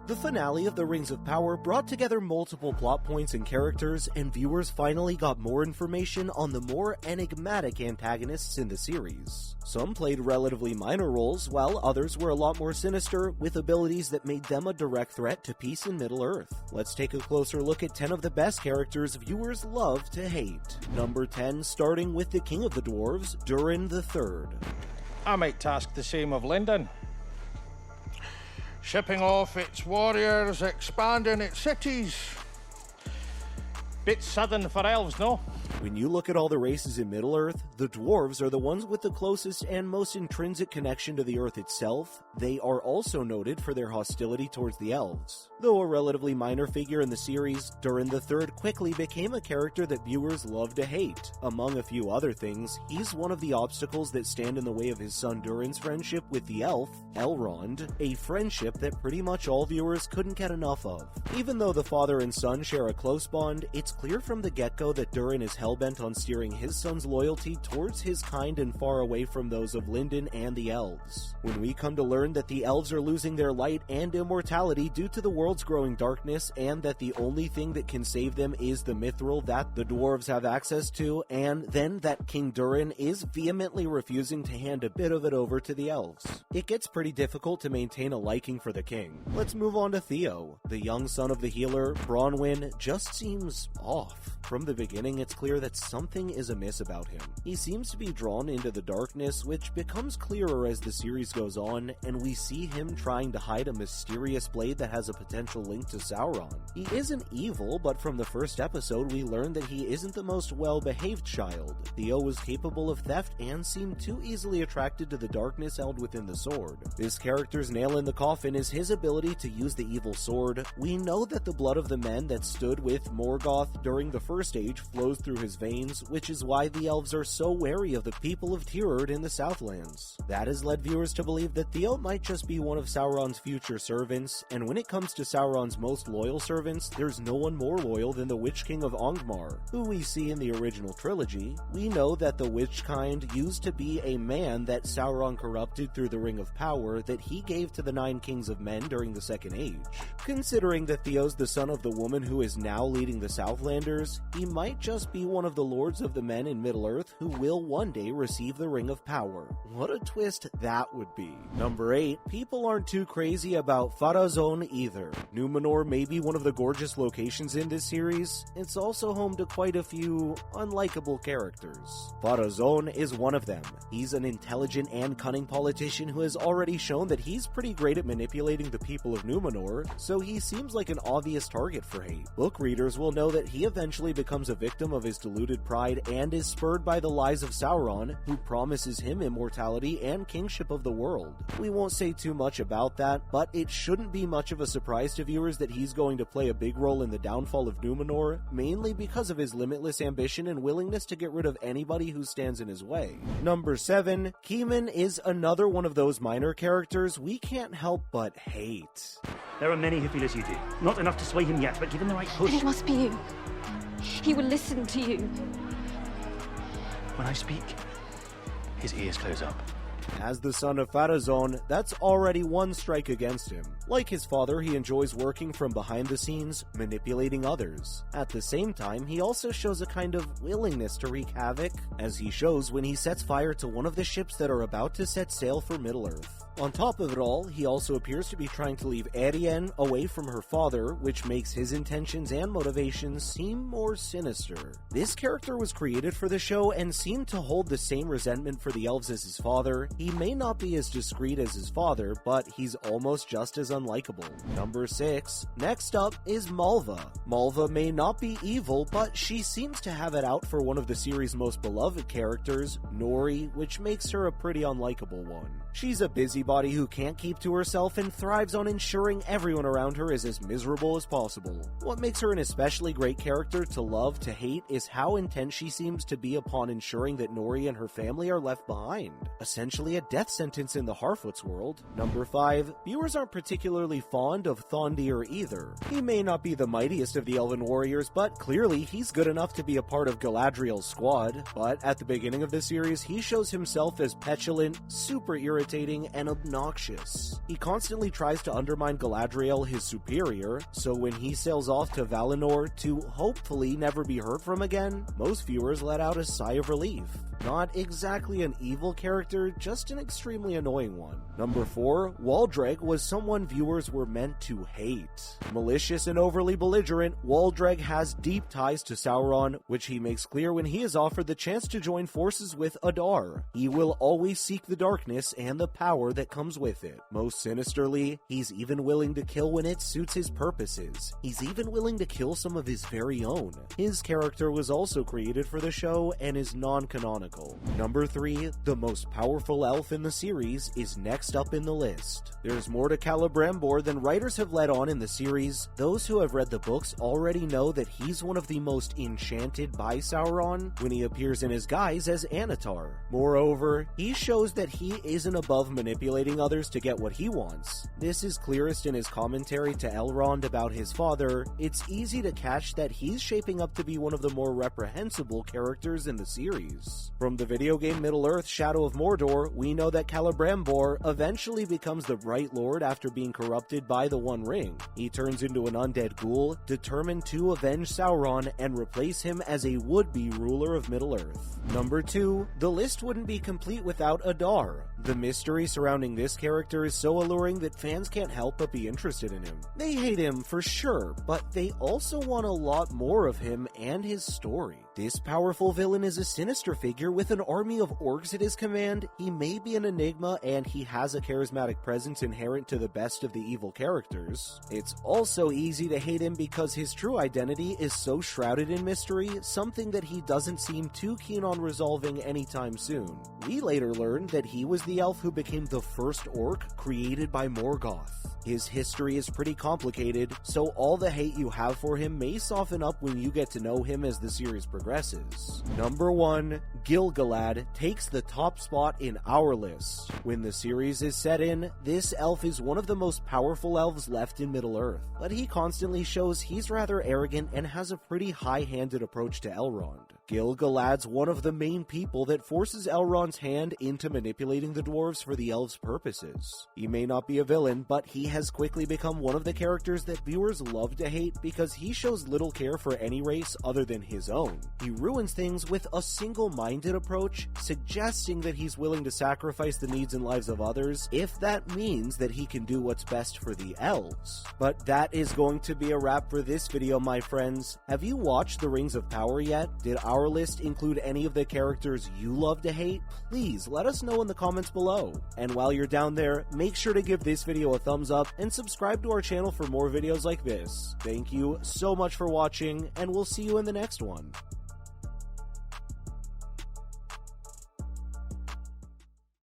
The finale of The Rings of Power brought together multiple plot points and characters, and viewers finally got more information on the more enigmatic antagonists in the series. Some played relatively minor roles, while others were a lot more sinister, with abilities that made them a direct threat to peace in Middle-earth. Let's take a closer look at 10 of the best characters viewers love to hate. Number 10, starting with the King of the Dwarves, Durin III. I might task the same of Lindon. Shipping off its warriors, expanding its cities. Bit sudden for elves, no? When you look at all the races in Middle-earth, the dwarves are the ones with the closest and most intrinsic connection to the earth itself. They are also noted for their hostility towards the elves. Though a relatively minor figure in the series, Durin III quickly became a character that viewers love to hate. Among a few other things, he's one of the obstacles that stand in the way of his son Durin's friendship with the elf, Elrond, a friendship that pretty much all viewers couldn't get enough of. Even though the father and son share a close bond, it's clear from the get-go that Durin is hell-bent on steering his son's loyalty towards his kind and far away from those of Lindon and the elves. When we come to learn that the elves are losing their light and immortality due to the world's growing darkness, and that the only thing that can save them is the mithril that the dwarves have access to, and then that King Durin is vehemently refusing to hand a bit of it over to the elves, it gets pretty difficult to maintain a liking for the king. Let's move on to Theo. The young son of the healer, Bronwyn, just seems off. From the beginning, it's clear that something is amiss about him. He seems to be drawn into the darkness, which becomes clearer as the series goes on, and we see him trying to hide a mysterious blade that has a potential link to Sauron. He isn't evil, but from the first episode we learn that he isn't the most well-behaved child. Theo was capable of theft and seemed too easily attracted to the darkness held within the sword. This character's nail in the coffin is his ability to use the evil sword. We know that the blood of the men that stood with Morgoth during the First Age flows through his veins, which is why the elves are so wary of the people of Tirur in the Southlands. That has led viewers to believe that Theo might just be one of Sauron's future servants, and when it comes to Sauron's most loyal servants, there's no one more loyal than the Witch King of Angmar, who we see in the original trilogy. We know that the Witchkind used to be a man that Sauron corrupted through the Ring of Power that he gave to the 9 kings of men during the Second Age. Considering that Theo's the son of the woman who is now leading the Southlanders, he might just be one of the lords of the men in Middle-earth who will one day receive the Ring of Power. What a twist that would be. Number 8, people aren't too crazy about Pharazon either. Numenor may be one of the gorgeous locations in this series. It's also home to quite a few unlikable characters. Pharazon is one of them. He's an intelligent and cunning politician who has already shown that he's pretty great at manipulating the people of Numenor, so he seems like an obvious target for hate. Book readers will know that he eventually becomes a victim of his deluded pride and is spurred by the lies of Sauron, who promises him immortality and kingship of the world. We won't say too much about that, but it shouldn't be much of a surprise to viewers that he's going to play a big role in the downfall of Numenor, mainly because of his limitless ambition and willingness to get rid of anybody who stands in his way. Number 7, Kemen is another one of those minor characters we can't help but hate. There are many who feel as you do. Not enough to sway him yet, but given the right push... Then it must be you. He will listen to you. When I speak, his ears close up. As the son of Pharazon, that's already one strike against him. Like his father, he enjoys working from behind the scenes, manipulating others. At the same time, he also shows a kind of willingness to wreak havoc, as he shows when he sets fire to one of the ships that are about to set sail for Middle-earth. On top of it all, he also appears to be trying to leave Arianne away from her father, which makes his intentions and motivations seem more sinister. This character was created for the show and seemed to hold the same resentment for the elves as his father. He may not be as discreet as his father, but he's almost just as unlikable. Number 6. Next up is Malva. Malva may not be evil, but she seems to have it out for one of the series' most beloved characters, Nori, which makes her a pretty unlikable one. She's a busybody who can't keep to herself and thrives on ensuring everyone around her is as miserable as possible. What makes her an especially great character to love to hate is how intent she seems to be upon ensuring that Nori and her family are left behind. Essentially a death sentence in the Harfoots world. Number 5. Viewers aren't particularly particularly fond of Thondir either. He may not be the mightiest of the elven warriors, but clearly he's good enough to be a part of Galadriel's squad. But at the beginning of the series, he shows himself as petulant, super irritating, and obnoxious. He constantly tries to undermine Galadriel, his superior, so when he sails off to Valinor to hopefully never be heard from again, most viewers let out a sigh of relief. Not exactly an evil character, just an extremely annoying one. Number 4, Waldreg was someone viewers were meant to hate. Malicious and overly belligerent, Waldreg has deep ties to Sauron, which he makes clear when he is offered the chance to join forces with Adar. He will always seek the darkness and the power that comes with it. Most sinisterly, he's even willing to kill when it suits his purposes. He's even willing to kill some of his very own. His character was also created for the show and is non-canonical. Number 3, the most powerful elf in the series, is next up in the list. There's more to Celebrimbor than writers have let on in the series. Those who have read the books already know that he's one of the most enchanted by Sauron when he appears in his guise as Anatar. Moreover, he shows that he isn't above manipulating others to get what he wants. This is clearest in his commentary to Elrond about his father. It's easy to catch that he's shaping up to be one of the more reprehensible characters in the series. From the video game Middle-earth Shadow of Mordor, we know that Celebrimbor eventually becomes the Bright Lord after being corrupted by the One Ring. He turns into an undead ghoul, determined to avenge Sauron and replace him as a would-be ruler of Middle-earth. Number 2, the list wouldn't be complete without Adar. The mystery surrounding this character is so alluring that fans can't help but be interested in him. They hate him for sure, but they also want a lot more of him and his story. This powerful villain is a sinister figure with an army of orcs at his command. He may be an enigma, and he has a charismatic presence inherent to the best of the evil characters. It's also easy to hate him because his true identity is so shrouded in mystery, something that he doesn't seem too keen on resolving anytime soon. We later learned that he was the elf who became the first orc created by Morgoth. His history is pretty complicated, so all the hate you have for him may soften up when you get to know him as the series progresses. Number 1, Gil-galad takes the top spot in our list. When the series is set in, this elf is one of the most powerful elves left in Middle-earth, but he constantly shows he's rather arrogant and has a pretty high-handed approach to Elrond. Gil-galad's one of the main people that forces Elrond's hand into manipulating the dwarves for the elves' purposes. He may not be a villain, but he has quickly become one of the characters that viewers love to hate because he shows little care for any race other than his own. He ruins things with a single-minded approach, suggesting that he's willing to sacrifice the needs and lives of others if that means that he can do what's best for the elves. But that is going to be a wrap for this video, my friends. Have you watched The Rings of Power yet? Did our list include any of the characters you love to hate? Please let us know in the comments below. And while you're down there, make sure to give this video a thumbs up and subscribe to our channel for more videos like this. Thank you so much for watching, and we'll see you in the next one.